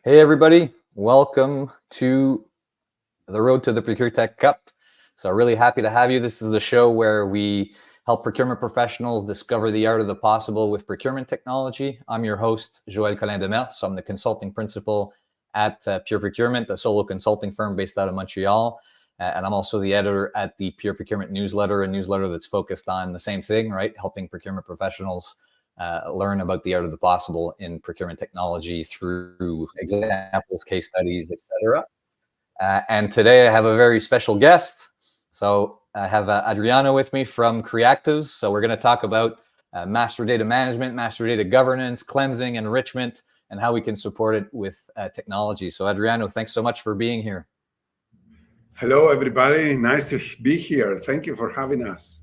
Hey everybody, welcome to the road to the ProcureTech Cup. So really happy to have you. This is the show where we help procurement professionals discover the art of the possible with procurement technology. I'm your host, Joël Collin Demers. So I'm the consulting principal at Pure Procurement, a solo consulting firm based out of Montreal. And I'm also the editor at the Pure Procurement newsletter, a newsletter that's focused on the same thing, right? Helping procurement professionals learn about the art of the possible in procurement technology through examples, case studies, etc. And today I have a very special guest. So I have Adriano with me from Creactives. So we're going to talk about master data management, master data governance, cleansing, enrichment, and how we can support it with technology. So Adriano, thanks so much for being here. Hello, everybody. Nice to be here. Thank you for having us.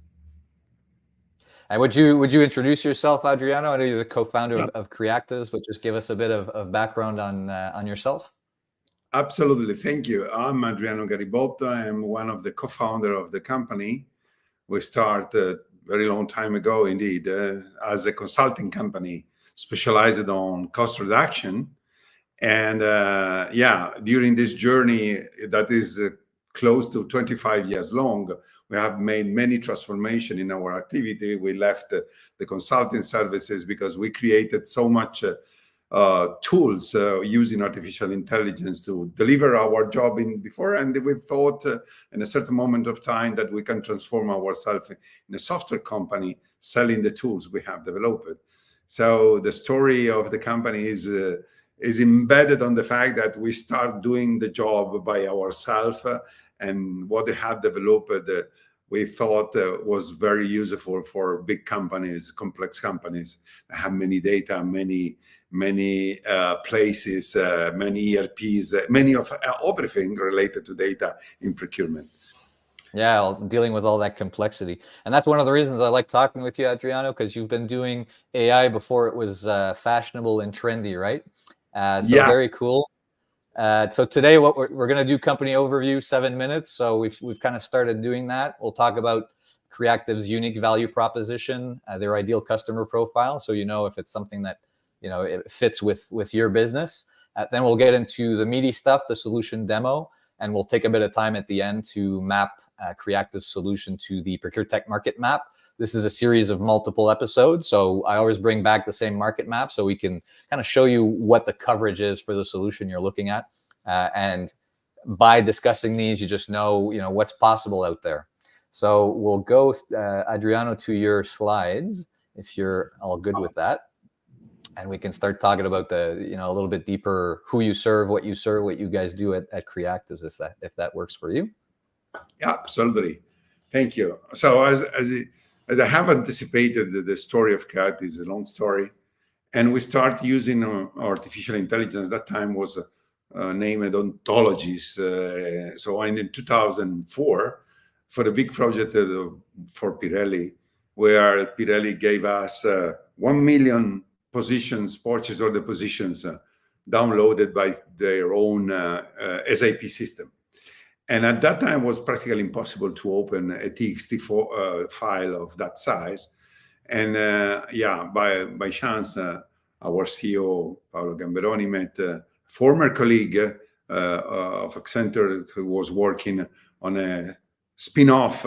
And would you introduce yourself, Adriano? I know you're the co-founder of Creactives, but just give us a bit of background on yourself. Absolutely. Thank you. I'm Adriano Garibolto. I'm one of the co-founder of the company. We started a very long time ago, indeed, as a consulting company specialized on cost reduction. And during this journey that is close to 25 years long, we have made many transformations in our activity. We left the consulting services because we created so much tools using artificial intelligence to deliver our job before. And we thought in a certain moment of time that we can transform ourselves in a software company selling the tools we have developed. So the story of the company is embedded on the fact that we start doing the job by ourselves, and what they have developed we thought was very useful for big companies, complex companies that have many data, many places, many ERPs, many of everything related to data in procurement. Yeah, dealing with all that complexity. And that's one of the reasons I like talking with you, Adriano, because you've been doing AI before it was fashionable and trendy, right? Very cool. So today, what we're going to do company overview, 7 minutes. So we've kind of started doing that. We'll talk about Creactive's unique value proposition, their ideal customer profile, so you know if it's something that it fits with your business. Then we'll get into the meaty stuff, the solution demo, and we'll take a bit of time at the end to map Creactive's solution to the ProcureTech market map. This is a series of multiple episodes, so I always bring back the same market map so we can kind of show you what the coverage is for the solution you're looking at. And by discussing these, you just know what's possible out there. So we'll go, Adriano, to your slides, if you're all good with that. And we can start talking about a little bit deeper who you serve, what you guys do at Creactives, if that works for you. Yeah, absolutely. Thank you. So as I have anticipated, the story of Creactives is a long story, and we start using artificial intelligence. That time was named ontologies. So in 2004, for a big project for Pirelli, where Pirelli gave us 1 million positions, purchase order positions downloaded by their own SAP system. And at that time, it was practically impossible to open a TXT file of that size. And by chance, our CEO, Paolo Gamberoni, met a former colleague of Accenture who was working on a spin-off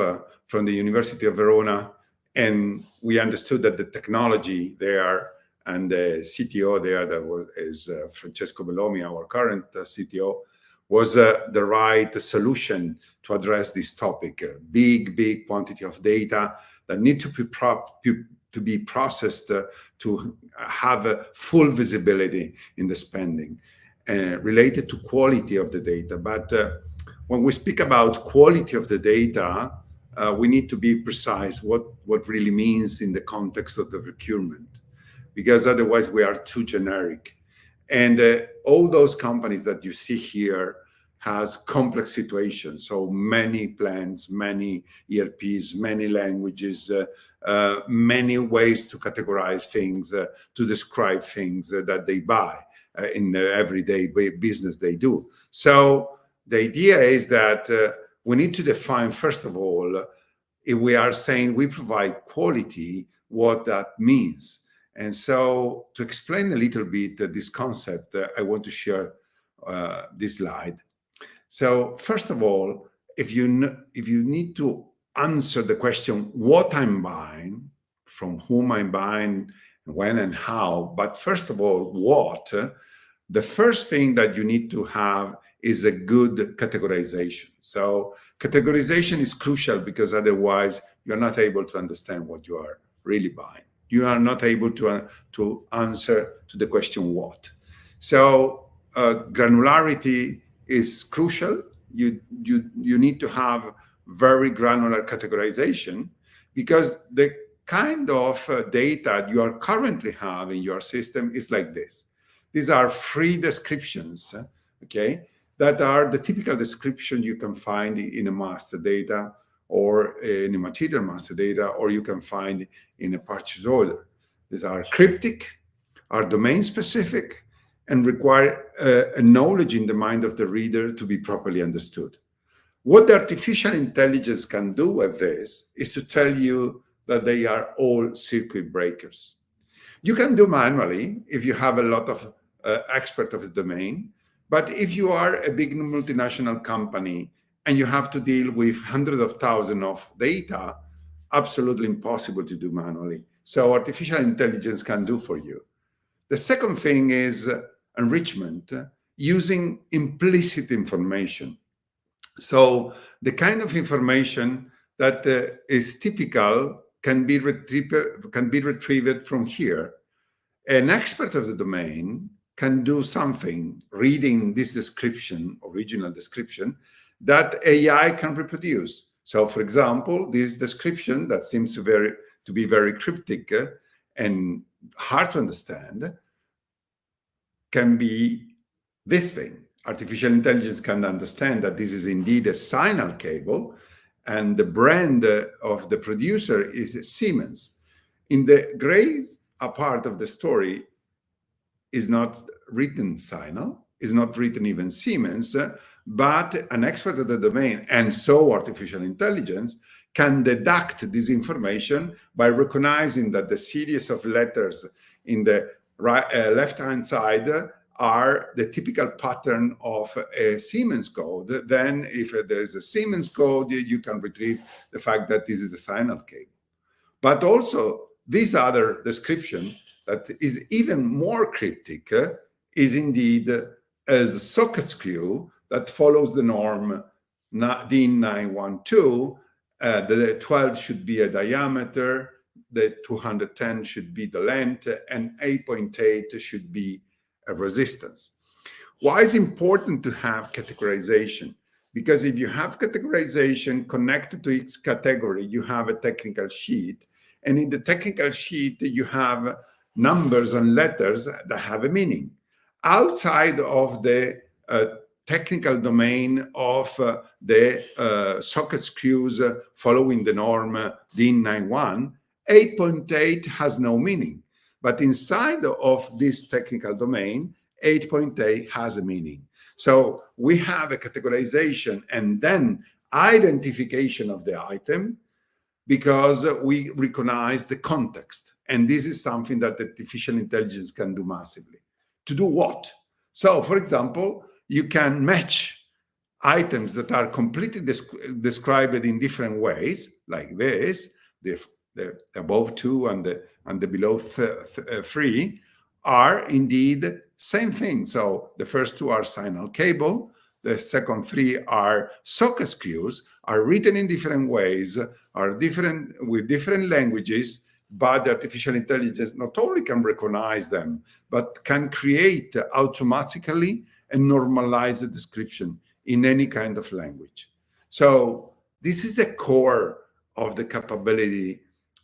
from the University of Verona. And we understood that the technology there and the CTO there, is Francesco Bellomi, our current CTO, was the right solution to address this topic. Big quantity of data that need to be processed to have a full visibility in the spending related to quality of the data. But when we speak about quality of the data, we need to be precise what really means in the context of the procurement, because otherwise we are too generic. And all those companies that you see here has complex situations. So many plans, many ERPs, many languages, many ways to categorize things, to describe things that they buy in the everyday business they do. So the idea is that we need to define, first of all, if we are saying we provide quality, what that means. And so to explain a little bit this concept, I want to share this slide. So first of all, if you need to answer the question what I'm buying, from whom I'm buying, when and how, but first of all, what, the first thing that you need to have is a good categorization. So categorization is crucial, because otherwise you're not able to understand what you are really buying. You are not able to answer to the question what. So granularity is crucial. You need to have very granular categorization, because the kind of data you are currently have in your system is like this. These are free descriptions, okay, that are the typical description you can find in a master data, or in a material master data, or you can find in a purchase order. These are cryptic, are domain specific, and require a knowledge in the mind of the reader to be properly understood. What the artificial intelligence can do with this is to tell you that they are all circuit breakers. You can do manually if you have a lot of expert of the domain, but if you are a big multinational company and you have to deal with hundreds of thousands of data, absolutely impossible to do manually. So artificial intelligence can do for you. The second thing is enrichment using implicit information. So the kind of information that is typical can be retrieved from here. An expert of the domain can do something reading this description, original description, that AI can reproduce. So for example, this description that seems to be very cryptic and hard to understand can be this thing. Artificial intelligence can understand that this is indeed a signal cable, and the brand of the producer is Siemens. In the gray part of the story is not written signal, is not written even Siemens, but an expert of the domain, and so artificial intelligence, can deduct this information by recognizing that the series of letters in the left-hand side are the typical pattern of a Siemens code. Then if there is a Siemens code, you can retrieve the fact that this is a signal cable. But also this other description that is even more cryptic is indeed as a socket screw that follows the norm DIN 912. The 12 should be a diameter, the 210 should be the length, and 8.8 should be a resistance. Why is it important to have categorization? Because if you have categorization connected to each category, you have a technical sheet. And in the technical sheet, you have numbers and letters that have a meaning. Outside of the technical domain of the socket screws following the norm DIN 91, 8.8 has no meaning. But inside of this technical domain, 8.8 has a meaning. So we have a categorization and then identification of the item, because we recognize the context. And this is something that artificial intelligence can do massively. To do what? So, for example, you can match items that are completely described in different ways, like this, the above 2 and the below 3 are indeed same thing. So the first 2 are signal cable, the second 3 are socket screws, are written in different ways, are different with different languages, but the artificial intelligence not only can recognize them, but can create automatically a normalized description in any kind of language. So this is the core of the capability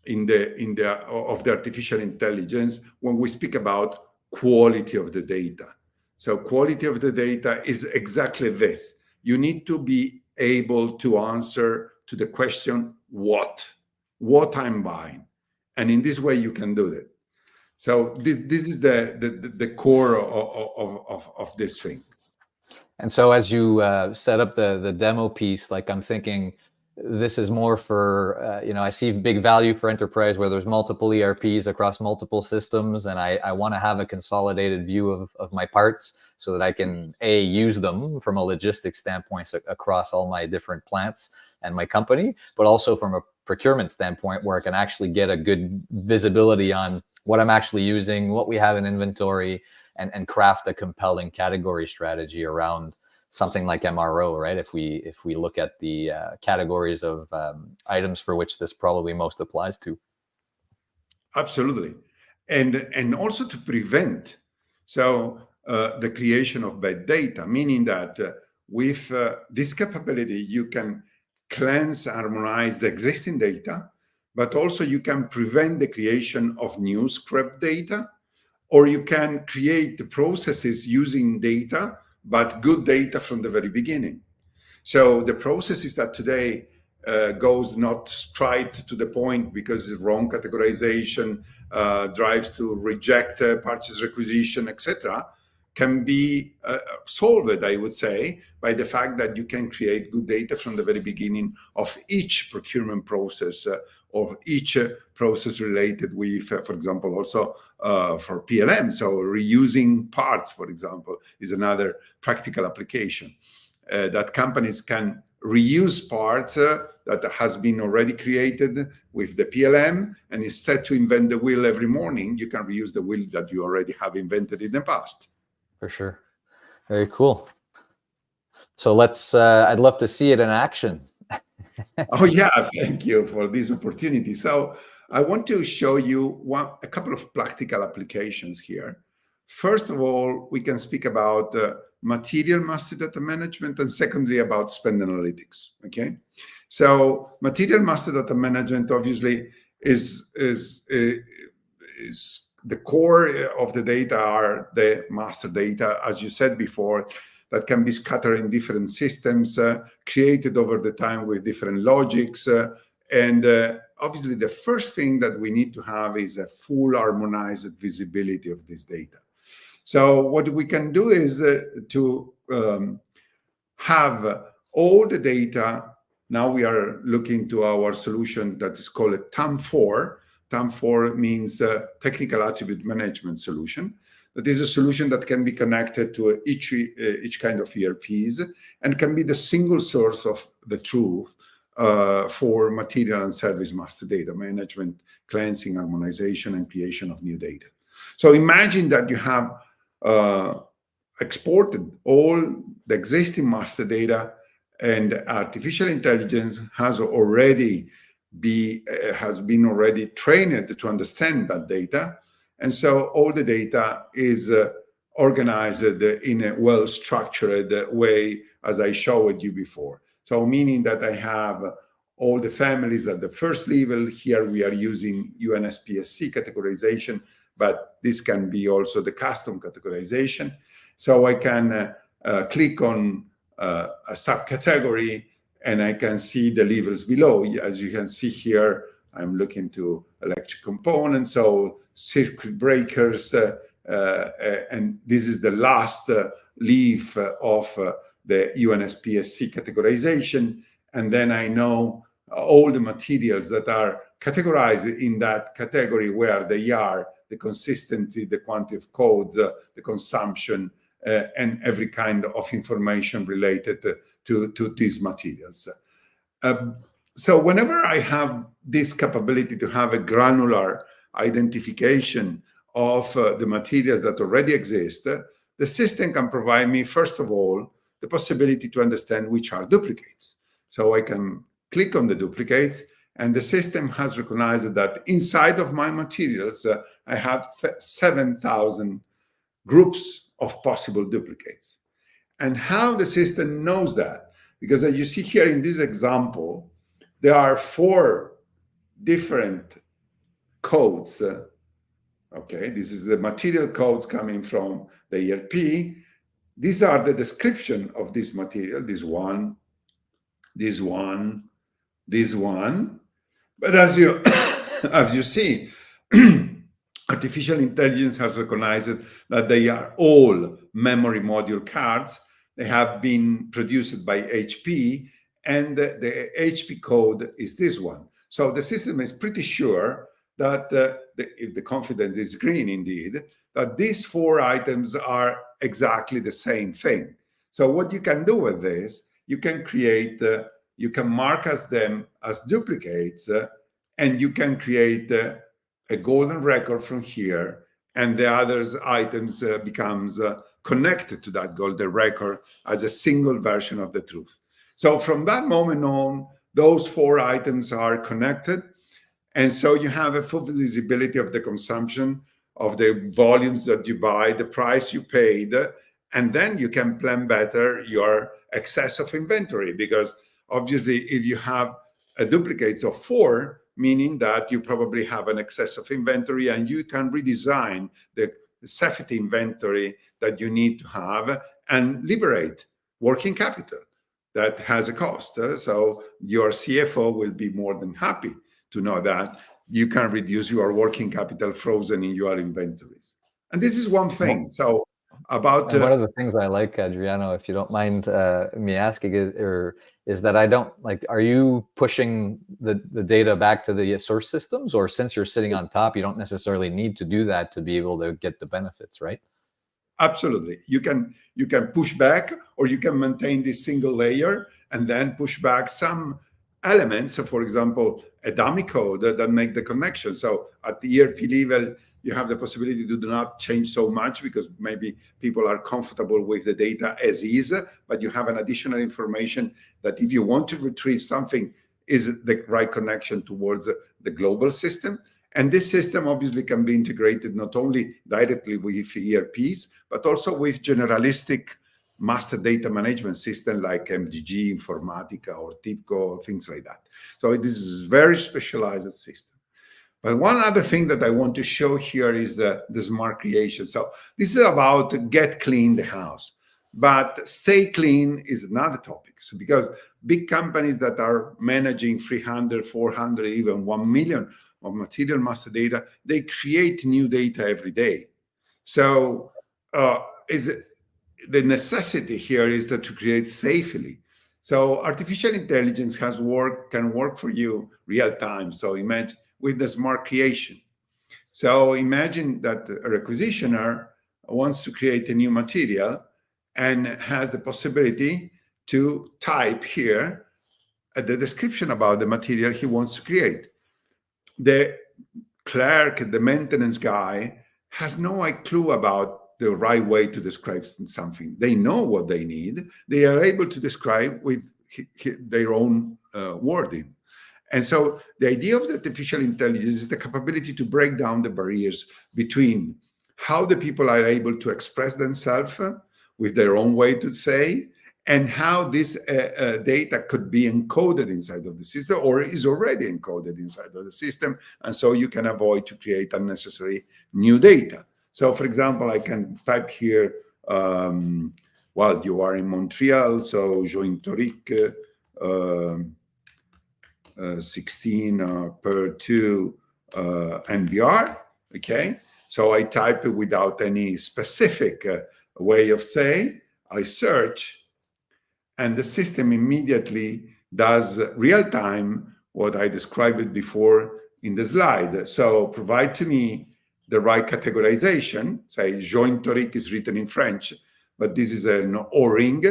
of the artificial intelligence when we speak about quality of the data. So quality of the data is exactly this. You need to be able to answer to the question, what I'm buying. And in this way, you can do that. So this is the core of this thing. And so as you set up the demo piece, like I'm thinking, this is more for, I see big value for enterprise where there's multiple ERPs across multiple systems, and I want to have a consolidated view of my parts. so that I can use them from a logistics standpoint across all my different plants and my company, but also from a procurement standpoint where I can actually get a good visibility on what I'm actually using, what we have in inventory, and craft a compelling category strategy around something like MRO, right? If we look at the categories of items for which this probably most applies to. Absolutely, and also to prevent the creation of bad data, meaning that with this capability you can cleanse, harmonize the existing data, but also you can prevent the creation of new scrap data, or you can create the processes using data, but good data from the very beginning. So the processes that today goes not straight to the point because of wrong categorization, drives to reject purchase requisition, etc., can be solved, I would say, by the fact that you can create good data from the very beginning of each procurement process or each process related with, for example, also for PLM. So reusing parts, for example, is another practical application that companies can reuse parts that has been already created with the PLM, and instead to invent the wheel every morning, you can reuse the wheel that you already have invented in the past. For sure. Very cool. So let's, I'd love to see it in action. Oh yeah, thank you for this opportunity. So I want to show you a couple of practical applications here. First of all, we can speak about material master data management, and secondly about spend analytics. Okay, so material master data management obviously is the core of the data are the master data, as you said before, that can be scattered in different systems, created over the time with different logics. And obviously, the first thing that we need to have is a full harmonized visibility of this data. So what we can do is to have all the data. Now we are looking to our solution that is called a TAM4. TAM4 means Technical Attribute Management Solution. That is a solution that can be connected to each kind of ERPs and can be the single source of the truth for material and service master data management, cleansing, harmonization, and creation of new data. So imagine that you have exported all the existing master data, and artificial intelligence has been already trained to understand that data. And so all the data is organized in a well-structured way, as I showed you before. So meaning that I have all the families at the first level. Here we are using UNSPSC categorization, but this can be also the custom categorization. So I can click on a subcategory and I can see the levels below. As you can see here, I'm looking to electric components, so circuit breakers, and this is the last leaf of the UNSPSC categorization. And then I know all the materials that are categorized in that category, where they are, the consistency, the quantity of codes, the consumption, and every kind of information related to these materials. So whenever I have this capability to have a granular identification of the materials that already exist, the system can provide me, first of all, the possibility to understand which are duplicates. So I can click on the duplicates, and the system has recognized that inside of my materials, I have 7,000 groups of possible duplicates. And how the system knows that? Because as you see here in this example, there are 4 different codes. Okay, this is the material codes coming from the ERP. These are the description of this material, this one, this one, this one. But as you as you see, artificial intelligence has recognized that they are all memory module cards. They have been produced by HP, and the HP code is this one. So the system is pretty sure that if the confidence is green indeed, that these 4 items are exactly the same thing. So what you can do with this, you can create, you can mark as them as duplicates, and you can create a golden record from here, and the others items becomes connected to that golden record as a single version of the truth. So from that moment on, those 4 items are connected, and so you have a full visibility of the consumption, of the volumes that you buy, the price you paid, and then you can plan better your excess of inventory, because obviously if you have a duplicates of 4, meaning that you probably have an excess of inventory, and you can redesign the safety inventory that you need to have and liberate working capital that has a cost. So your CFO will be more than happy to know that you can reduce your working capital frozen in your inventories. And this is one thing. So about and one of the things I like, Adriano, if you don't mind me asking, is that I don't like, are you pushing the data back to the source systems, or since you're sitting on top, you don't necessarily need to do that to be able to get the benefits, right? Absolutely. You can push back, or you can maintain this single layer and then push back some elements. So for example, a dummy code that make the connection. So at the ERP level, you have the possibility to do not change so much, because maybe people are comfortable with the data as is, but you have an additional information that if you want to retrieve something, is the right connection towards the global system. And this system obviously can be integrated not only directly with ERPs, but also with generalistic master data management system like MDG, Informatica, or TIBCO, things like that. So this is a very specialized system. But one other thing that I want to show here is the smart creation. So this is about get clean the house, but stay clean is another topic. So because big companies that are managing 300, 400, even 1 million of material master data, they create new data every day. So the necessity here is that to create safely. So artificial intelligence can work for you real time. So imagine with the smart creation. So imagine that a requisitioner wants to create a new material and has the possibility to type here the description about the material he wants to create. The clerk, the maintenance guy, has no clue about the right way to describe something. They know what they need. They are able to describe with their own wording. And so the idea of the artificial intelligence is the capability to break down the barriers between how the people are able to express themselves with their own way to say, and how this data could be encoded inside of the system, or is already encoded inside of the system. And so you can avoid to create unnecessary new data. So for example, I can type here, well, you are in Montreal, so Jointoric 16 per 2 NVR, okay? So I type it without any specific way of saying. I search, and the system immediately does real-time what I described before in the slide. So provide to me the right categorization. Say Jointoric is written in French, but this is an O-ring.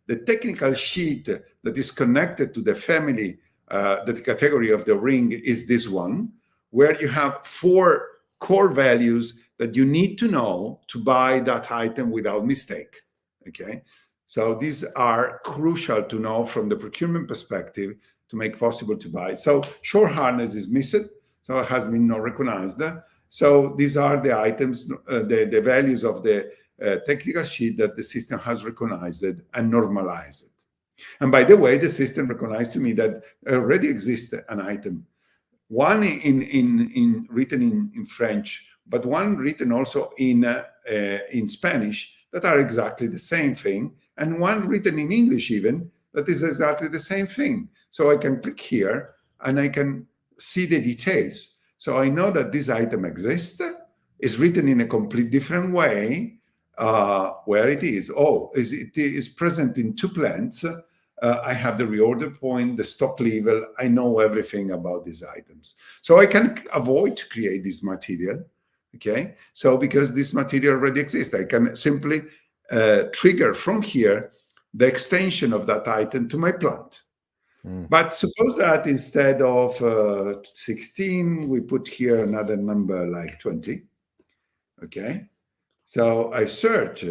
The technical sheet that is connected to the family, the category of the ring is this one, where you have 4 core values that you need to know to buy that item without mistake, okay? So these are crucial to know from the procurement perspective to make possible to buy. So short harness is missing, so it has been not recognized. So these are the items, the values of the technical sheet that the system has recognized and normalized. And by the way, the system recognized to me that already exists an item, one written in French, but one written also in Spanish, that are exactly the same thing, and one written in English even, that is exactly the same thing. So I can click here and I can see the details. So I know that this item exists, is written in a complete different way, where it is. Oh, it is present in 2 plants. I have the reorder point, the stock level. I know everything about these items. So I can avoid to create this material Okay, so because this material already exists, I can simply trigger from here the extension of that item to my plant. But suppose that instead of 16, we put here another number like 20. Okay, so I search,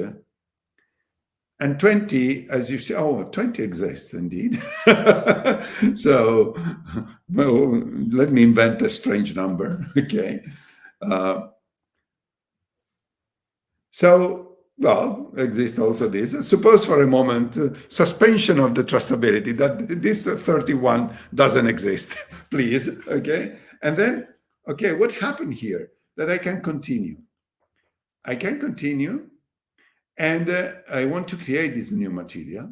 and 20, as you see, 20 exists indeed. So, well, let me invent a strange number. Okay. Well, exists also this. Suppose for a moment, suspension of the trustability, that this 31 doesn't exist, please, okay? And then, okay, what happened here? That I can continue. I can continue, and I want to create this new material.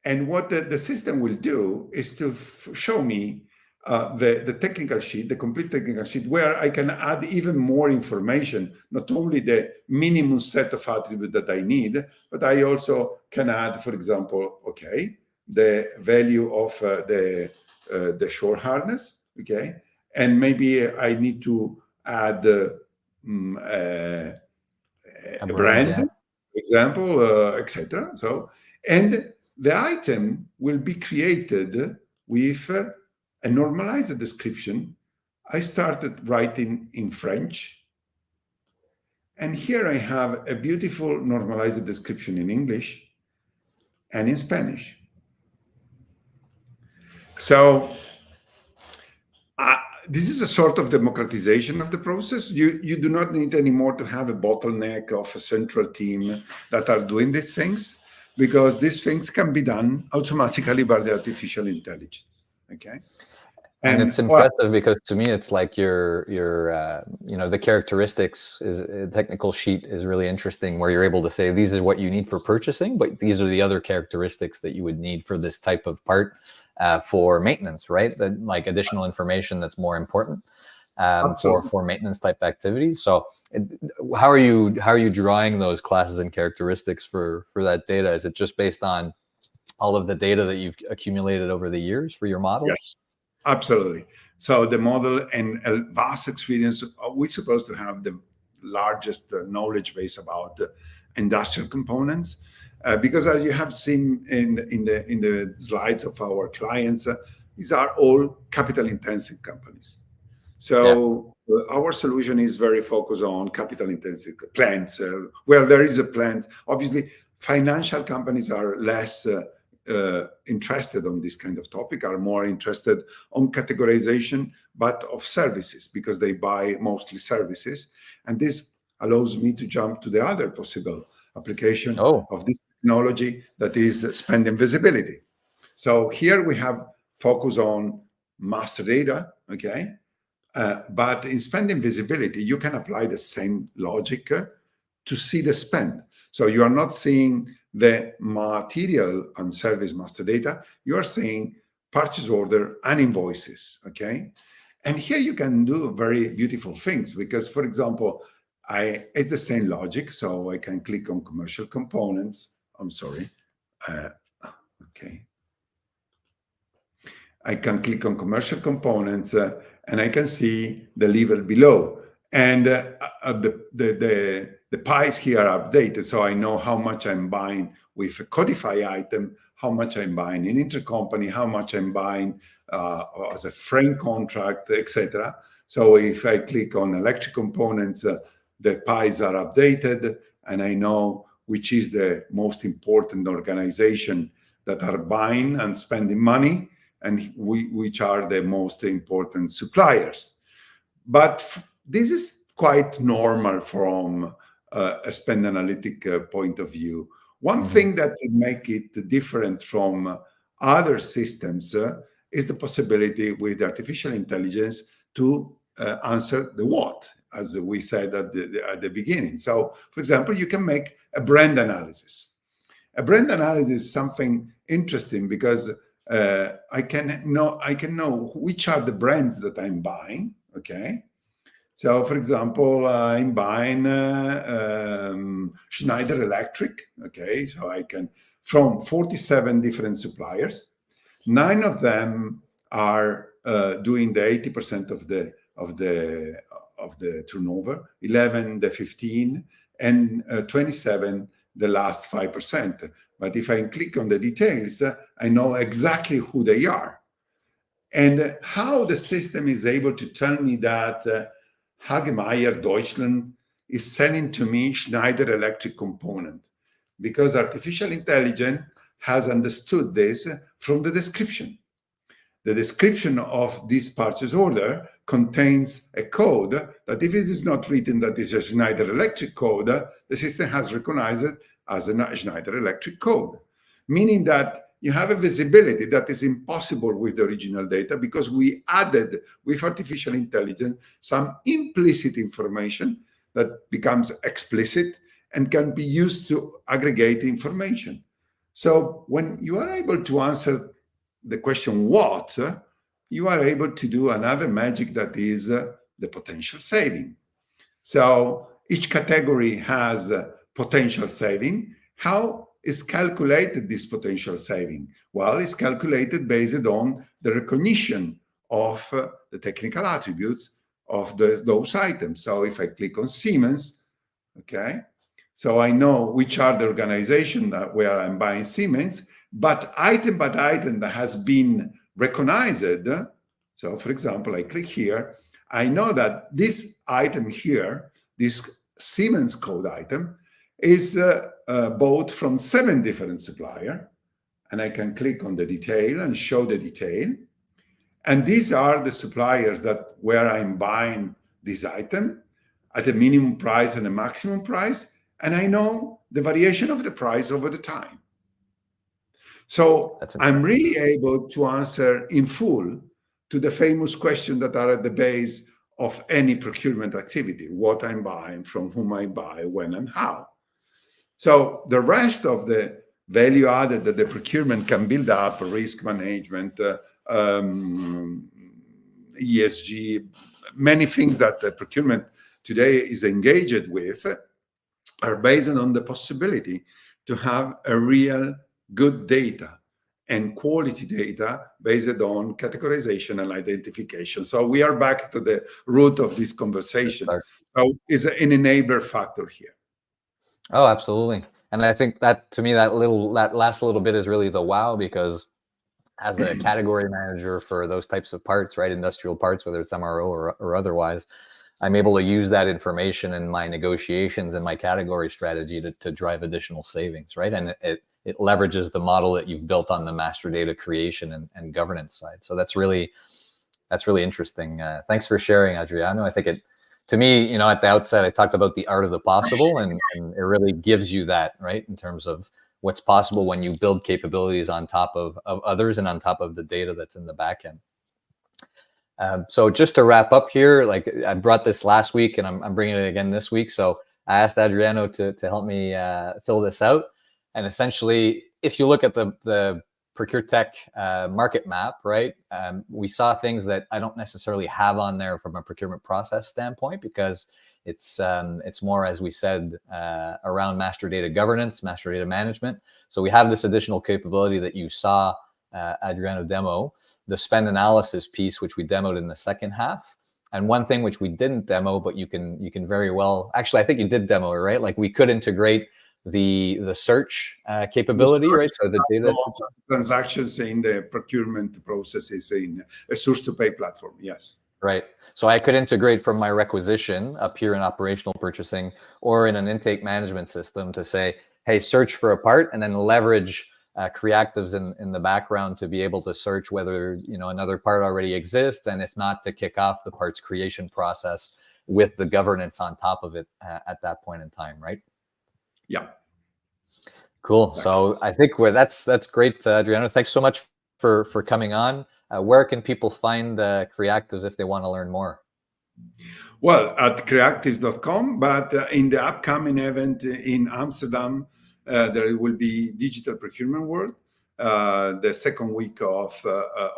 And what the system will do is to show me the technical sheet, the complete technical sheet, where I can add even more information, not only the minimum set of attributes that I need, but I also can add, for example, okay, the value of the shore harness, okay, and maybe I need to add a brand, yeah. example, etc. So, and the item will be created with a normalized description. I started writing in French, and here I have a beautiful normalized description in English and in Spanish. So this is a sort of democratization of the process. You do not need anymore to have a bottleneck of a central team that are doing these things, because these things can be done automatically by the artificial intelligence. Okay. And it's impressive because to me, it's like your the characteristics is a technical sheet is really interesting, where you're able to say, these are what you need for purchasing, but these are the other characteristics that you would need for this type of part for maintenance, right? That, like, additional information that's more important for maintenance type activities. So how are you drawing those classes and characteristics for that data? Is it just based on all of the data that you've accumulated over the years for your model? Yes. Absolutely. So the model and a vast experience, we're supposed to have the largest knowledge base about industrial components, because as you have seen in the slides of our clients, these are all capital intensive companies. So our solution is very focused on capital intensive plants, where there is a plant. Obviously, financial companies are less interested on this kind of topic, are more interested on categorization, but of services, because they buy mostly services. And this allows me to jump to the other possible application of this technology, that is spending visibility. So here we have focus on master data, okay? But in spending visibility, you can apply the same logic to see the spend. So you are not seeing the material and service master data, you are seeing purchase order and invoices, okay? And here you can do very beautiful things, because, for example, it's the same logic. So I can click on commercial components. I'm sorry. Okay. I can click on commercial components and I can see the level below. And the pies here are updated, so I know how much I'm buying with a codify item, how much I'm buying in intercompany, how much I'm buying as a frame contract, etc. So if I click on electric components, the pies are updated, and I know which is the most important organization that are buying and spending money, and which are the most important suppliers. But this is quite normal from a spend analytic point of view. One thing that make it different from other systems is the possibility with artificial intelligence to answer the what, as we said at the beginning. So, for example, you can make a brand analysis. A brand analysis is something interesting, because I can know which are the brands that I'm buying. Okay. So, for example, I'm buying Schneider Electric. Okay, so I can, from 47 different suppliers, 9 of them are doing the 80% of the turnover, 11 the 15, and 27 the last 5%. But if I click on the details, I know exactly who they are. And how the system is able to tell me that Hagemeyer Deutschland is selling to me Schneider Electric component, because artificial intelligence has understood this from the description. The description of this purchase order contains a code that if it is not written that is a Schneider Electric code, the system has recognized it as a Schneider Electric code, meaning that you have a visibility that is impossible with the original data, because we added with artificial intelligence some implicit information that becomes explicit and can be used to aggregate information. So when you are able to answer the question what, you are able to do another magic that is the potential saving. So each category has potential saving. How is calculated this potential saving? Well, it's calculated based on the recognition of the technical attributes of those items. So if I click on Siemens, okay, so I know which are the organization where I'm buying Siemens, but item by item that has been recognized. So for example, I click here, I know that this item here, this Siemens code item, is bought from 7 different suppliers, and I can click on the detail and show the detail. And these are the suppliers that where I'm buying this item at a minimum price and a maximum price, and I know the variation of the price over the time. So I'm really able to answer in full to the famous questions that are at the base of any procurement activity: what I'm buying, from whom I buy, when and how. So the rest of the value added that the procurement can build up, risk management, ESG, many things that the procurement today is engaged with, are based on the possibility to have a real good data and quality data based on categorization and identification. So we are back to the root of this conversation. So it's an enabler factor here. Oh, absolutely. And I think that, to me, that last little bit is really the wow, because as a category manager for those types of parts, right, industrial parts, whether it's MRO or otherwise, I'm able to use that information in my negotiations and my category strategy to drive additional savings, right? And it leverages the model that you've built on the master data creation and governance side. So that's really interesting. Thanks for sharing, Adriano. I think to me, at the outset, I talked about the art of the possible, and it really gives you that, right, in terms of what's possible when you build capabilities on top of others and on top of the data that's in the back end. So just to wrap up here, like I brought this last week and I'm bringing it again this week. So I asked Adriano to help me fill this out. And essentially, if you look at the ProcureTech market map, right, we saw things that I don't necessarily have on there from a procurement process standpoint, because it's more, as we said, around master data governance, master data management. So we have this additional capability that you saw Adriano demo, the spend analysis piece, which we demoed in the second half. And one thing which we didn't demo, but you can very well, actually, I think you did demo it, right? Like we could integrate the search capability, right? So the data transactions in the procurement processes in a source to pay platform. Yes. Right. So I could integrate from my requisition up here in operational purchasing or in an intake management system to say, hey, search for a part, and then leverage Creactives in the background to be able to search whether another part already exists, and if not, to kick off the parts creation process with the governance on top of it at that point in time, right? Yeah. Cool. So I think that's great, Adriano. Thanks so much for coming on. Where can people find Creactives if they want to learn more? Well, at creactives.com, but in the upcoming event in Amsterdam, there will be Digital Procurement World, the second week of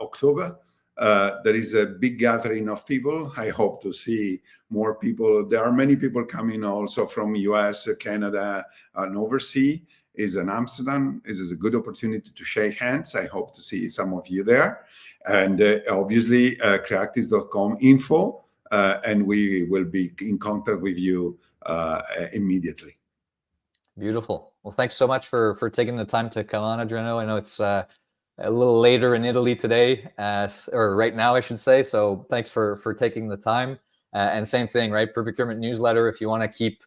October. There is a big gathering of people. I hope to see more people. There are many people coming also from US, Canada, and overseas. Is in Amsterdam. This is a good opportunity to shake hands. I hope to see some of you there. And obviously, creactives.com info and we will be in contact with you immediately. Beautiful. Well, thanks so much for taking the time to come on, Adriano. I know it's a little later in Italy today, or right now, I should say. So thanks for taking the time. And same thing, right? Procurement newsletter. If you want to keep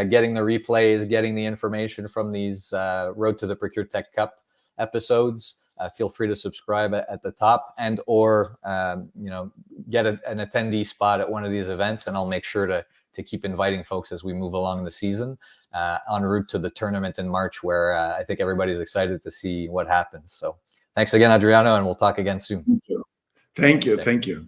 getting the replays, getting the information from these Road to the ProcureTech Cup episodes, feel free to subscribe at the top, and or get an attendee spot at one of these events, and I'll make sure to keep inviting folks as we move along the season, en route to the tournament in March, where I think everybody's excited to see what happens. So thanks again, Adriano, and we'll talk again soon. Thank you. Thank you.